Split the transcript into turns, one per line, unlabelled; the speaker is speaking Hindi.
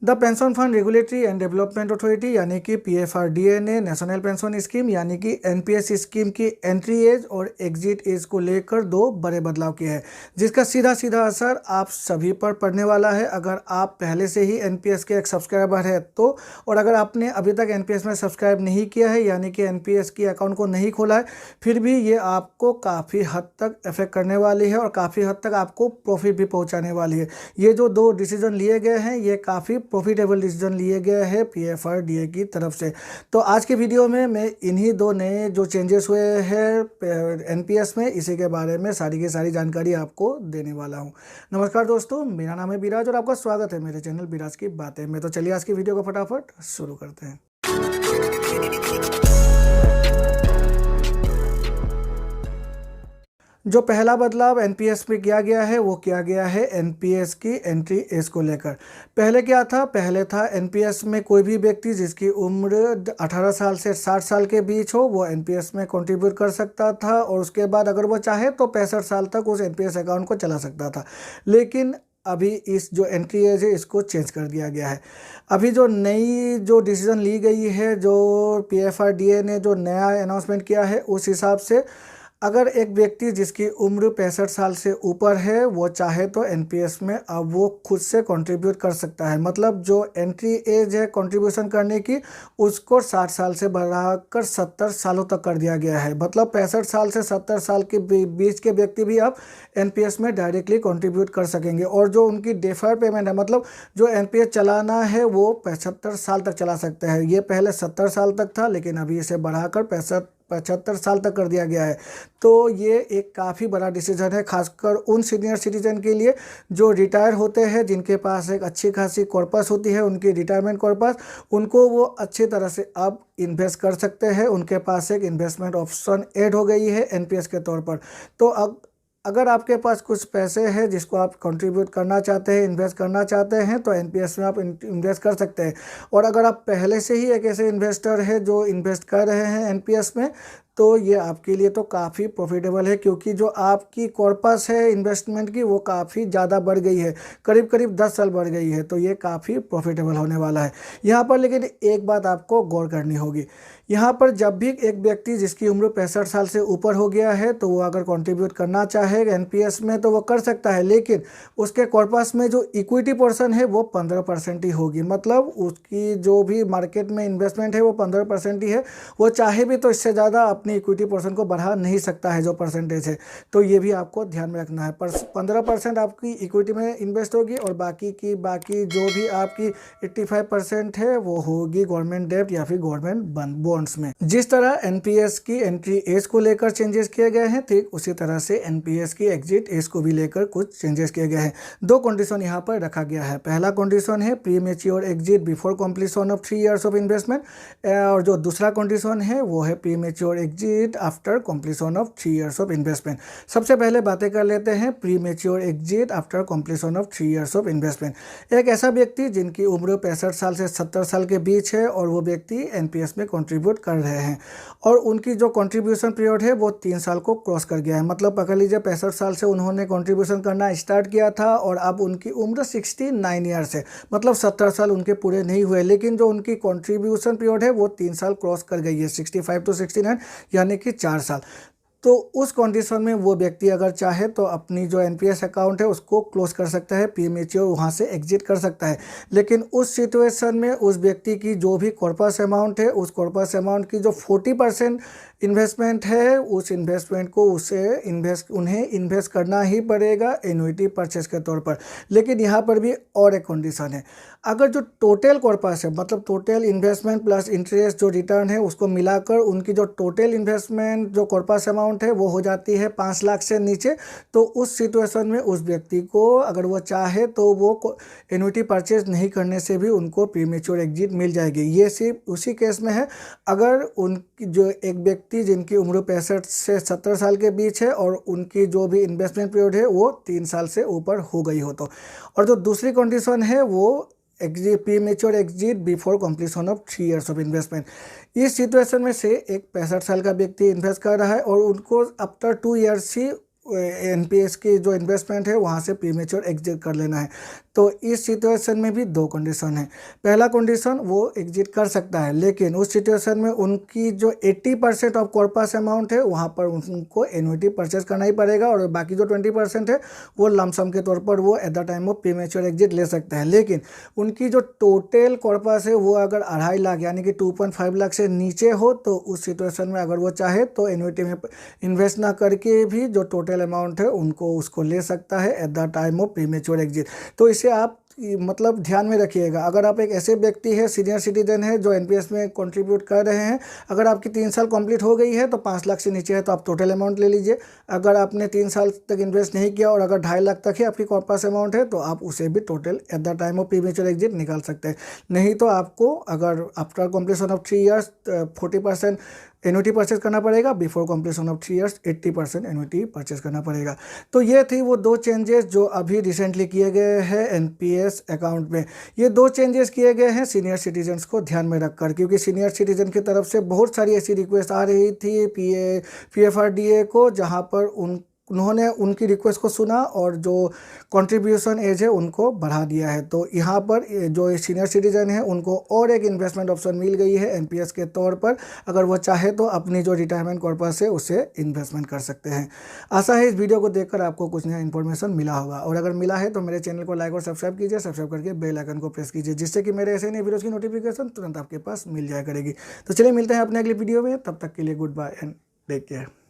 The pension fund regulatory and development authority यानी कि PFRDA ने नेशनल पेंशन स्कीम यानी कि NPS स्कीम की एंट्री एज और एग्जिट एज को लेकर दो बड़े बदलाव किए हैं, जिसका सीधा सीधा असर आप सभी पर पड़ने वाला है। अगर आप पहले से ही NPS के एक सब्सक्राइबर है तो, और अगर आपने अभी तक NPS में सब्सक्राइब नहीं किया है यानी कि NPS की अकाउंट को नहीं खोला है, फिर भी ये आपको काफ़ी हद तक इफेक्ट करने वाली है और काफ़ी हद तक आपको प्रॉफिट भी पहुंचाने वाली है। ये जो दो डिसीजन लिए गए हैं ये काफ़ी प्रॉफिटेबल डिसीजन लिए गए हैं PFRDA की तरफ से। तो आज के वीडियो में मैं इन्हीं दो नए जो चेंजेस हुए हैं NPS में, इसी के बारे में सारी की सारी जानकारी आपको देने वाला हूं। नमस्कार दोस्तों, मेरा नाम है विराज और आपका स्वागत है मेरे चैनल विराज की बातें में। तो चलिए आज की वीडियो को फटाफट शुरू करते हैं। जो पहला बदलाव NPS में किया गया है वो किया गया है NPS की एंट्री एज को लेकर। पहले क्या था? पहले था NPS में कोई भी व्यक्ति जिसकी उम्र 18 साल से 60 साल के बीच हो वो NPS में कंट्रीब्यूट कर सकता था, और उसके बाद अगर वो चाहे तो 65 साल तक उस NPS अकाउंट को चला सकता था। लेकिन अभी इस जो एंट्री एज है इसको चेंज कर दिया गया है। अभी जो नई जो डिसीजन ली गई है, जो PFRDA ने जो नया अनाउंसमेंट किया है, उस हिसाब से अगर एक व्यक्ति जिसकी उम्र 65 साल से ऊपर है वो चाहे तो NPS में अब वो खुद से कंट्रीब्यूट कर सकता है। मतलब जो एंट्री एज है कंट्रीब्यूशन करने की, उसको 60 साल से बढ़ाकर 70 सालों तक कर दिया गया है। मतलब 65 साल से 70 साल के बीच के व्यक्ति भी अब NPS में डायरेक्टली कंट्रीब्यूट कर सकेंगे। और जो उनकी डेफर्ड पेमेंट है, मतलब जो NPS चलाना है वो 75 साल तक चला सकते हैं। ये पहले 70 साल तक था, लेकिन अभी इसे बढ़ाकर 75 साल तक कर दिया गया है। तो ये एक काफ़ी बड़ा डिसीजन है, खासकर उन सीनियर सिटीजन के लिए जो रिटायर होते हैं, जिनके पास एक अच्छी खासी कॉर्पस होती है, उनकी रिटायरमेंट कॉर्पस, उनको वो अच्छी तरह से अब इन्वेस्ट कर सकते हैं। उनके पास एक इन्वेस्टमेंट ऑप्शन ऐड हो गई है NPS के तौर पर। तो अब अगर आपके पास कुछ पैसे हैं जिसको आप कंट्रीब्यूट करना चाहते हैं, इन्वेस्ट करना चाहते हैं, तो NPS में आप इन्वेस्ट कर सकते हैं। और अगर आप पहले से ही एक ऐसे इन्वेस्टर है जो इन्वेस्ट कर रहे हैं NPS में, तो ये आपके लिए तो काफ़ी प्रॉफिटेबल है, क्योंकि जो आपकी कॉर्पस है इन्वेस्टमेंट की वो काफ़ी ज़्यादा बढ़ गई है, करीब करीब 10 साल बढ़ गई है। तो ये काफ़ी प्रॉफिटेबल होने वाला है यहाँ पर। लेकिन एक बात आपको गौर करनी होगी यहाँ पर, जब भी एक व्यक्ति जिसकी उम्र 65 साल से ऊपर हो गया है तो वो अगर कंट्रीब्यूट करना चाहे NPS में तो वो कर सकता है, लेकिन उसके कॉर्पस में जो इक्विटी पोर्शन है वो 15% ही होगी। मतलब उसकी जो भी मार्केट में इन्वेस्टमेंट है वो 15% ही है। वो चाहे भी तो इससे ज़्यादा अपनी इक्विटी पोर्शन को बढ़ा नहीं सकता है जो परसेंटेज है। तो ये भी आपको ध्यान में रखना है। 15% आपकी इक्विटी में इन्वेस्ट होगी और बाकी जो भी आपकी 85% है वो होगी गवर्नमेंट डेब्ट या फिर गवर्नमेंट बॉन्ड्स में। जिस तरह NPS की एंट्री एज को लेकर चेंजेस किए गए हैं, ठीक उसी तरह से NPS की एग्जिट एज को भी लेकर कुछ चेंजेस किए गए हैं। दो कंडीशन यहाँ पर रखा गया है। पहला कंडीशन है pre mature exit before completion of 3 years of investment, और जो दूसरा कंडीशन है वो है pre mature exit after completion of 3 years of investment. सबसे पहले बातें कर लेते हैं pre mature exit after completion of 3 years of investment. एक ऐसा व्यक्ति जिनकी उम्र 65 साल से 70 साल के बीच है और वो व्यक्ति NPS में कंट्रीब्यूट कर रहे हैं, और उनकी जो कंट्रीब्यूशन पीरियड है वो 3 साल को क्रॉस कर गया है। मतलब पकड़ लीजिए 65 साल से उन्होंने कंट्रीब्यूशन करना स्टार्ट किया था और अब उनकी उम्र 69 ईयर्स है। मतलब 70 साल उनके पूरे नहीं हुए, लेकिन जो उनकी कंट्रीब्यूशन पीरियड है वो 3 साल क्रॉस कर गई है, 65 to 69 यानी कि 4 साल। तो उस कंडीशन में वो व्यक्ति अगर चाहे तो अपनी जो NPS अकाउंट है उसको क्लोज कर सकता है, प्रीमेच्योर वहाँ से एग्जिट कर सकता है। लेकिन उस सिचुएशन में उस व्यक्ति की जो भी कॉर्पस अमाउंट है, उस कॉर्पस अमाउंट की जो 40% इन्वेस्टमेंट है, उस इन्वेस्टमेंट को उन्हें इन्वेस्ट करना ही पड़ेगा एन्युइटी परचेस के तौर पर। लेकिन यहाँ पर भी और एक कंडीशन है, अगर जो टोटल कॉर्पस है, मतलब टोटल इन्वेस्टमेंट प्लस इंटरेस्ट जो रिटर्न है उसको मिलाकर उनकी जो टोटल इन्वेस्टमेंट जो कॉर्पस अमाउंट है वो हो जाती है 5 लाख से नीचे, तो उस सिचुएशन में उस व्यक्ति को अगर वो चाहे तो वो एन्युइटी परचेज नहीं करने से भी उनको प्रीमेच्योर एग्जिट मिल जाएगी। ये सिर्फ उसी केस में है अगर उनकी जो एक व्यक्ति जिनकी उम्र 65 से 70 साल के बीच है और उनकी जो भी इन्वेस्टमेंट पीरियड है वो 3 साल से ऊपर हो गई हो तो। और जो दूसरी कंडीशन है वो premature exit before completion of 3 years of investment. इस सिचुएशन में से एक 65 साल का व्यक्ति इन्वेस्ट कर रहा है और उनको आफ्टर 2 इयर्स ही एनपीएस की जो इन्वेस्टमेंट है वहाँ से प्रीमेच्योर एग्जिट कर लेना है। तो इस सिचुएशन में भी दो कंडीशन है। पहला कंडीशन वो एग्जिट कर सकता है, लेकिन उस सिचुएशन में उनकी जो 80% ऑफ कॉर्पस अमाउंट है वहाँ पर उनको एन्युटी परचेज करना ही पड़ेगा, और बाकी जो 20% है वो लमसम के तौर पर वो at the time of premature exit ले सकता है। लेकिन उनकी जो टोटल कॉर्पस है वो अगर 2.5 लाख यानी कि 2.5 लाख से नीचे हो, तो उस सिचुएशन में अगर वो चाहे तो एन्युटी में इन्वेस्ट ना करके भी जो टोटल अमाउंट है उनको उसको ले सकता है at the time of premature exit. तो इसे आप मतलब ध्यान में रखिएगा। अगर आप एक ऐसे व्यक्ति है, सीनियर सिटीजन है, जो एनपीएस में कंट्रीब्यूट कर रहे हैं, अगर आपकी 3 साल कंप्लीट हो गई है तो 5 लाख से नीचे है तो आप टोटल अमाउंट ले लीजिए। अगर आपने 3 साल तक इन्वेस्ट नहीं किया और अगर 2.5 लाख तक है आपकी कॉर्पस अमाउंट है, तो आप उसे भी total at the time of premature exit निकाल सकते हैं। नहीं तो आपको अगर after completion of 3 years 40% annuity purchase करना पड़ेगा, before completion of 3 years 80% annuity purchase करना पड़ेगा। तो ये थी वो 2 चेंजेस जो अभी रिसेंटली किए गए हैं एनपीएस अकाउंट में। ये 2 चेंजेस किए गए हैं सीनियर सिटीजन्स को ध्यान में रखकर, क्योंकि सीनियर सिटीजन की तरफ से बहुत सारी ऐसी रिक्वेस्ट आ रही थी पीएफआरडीए को, जहाँ पर उन्होंने उनकी रिक्वेस्ट को सुना और जो कंट्रीब्यूशन एज है उनको बढ़ा दिया है। तो यहाँ पर जो सीनियर सिटीजन है उनको और एक इन्वेस्टमेंट ऑप्शन मिल गई है एनपीएस के तौर पर। अगर वो चाहे तो अपनी जो रिटायरमेंट कॉर्पस है उसे इन्वेस्टमेंट कर सकते हैं। आशा है इस वीडियो को देखकर आपको कुछ नया इन्फॉर्मेशन मिला होगा, और अगर मिला है तो मेरे चैनल को लाइक और सब्सक्राइब कीजिए। सब्सक्राइब करके बेल आइकन को प्रेस कीजिए, जिससे कि मेरे ऐसे नए वीडियोज़ की नोटिफिकेशन तुरंत आपके पास मिल जाया करेगी। तो चलिए मिलते हैं अपने अगली वीडियो में, तब तक के लिए goodbye and take care.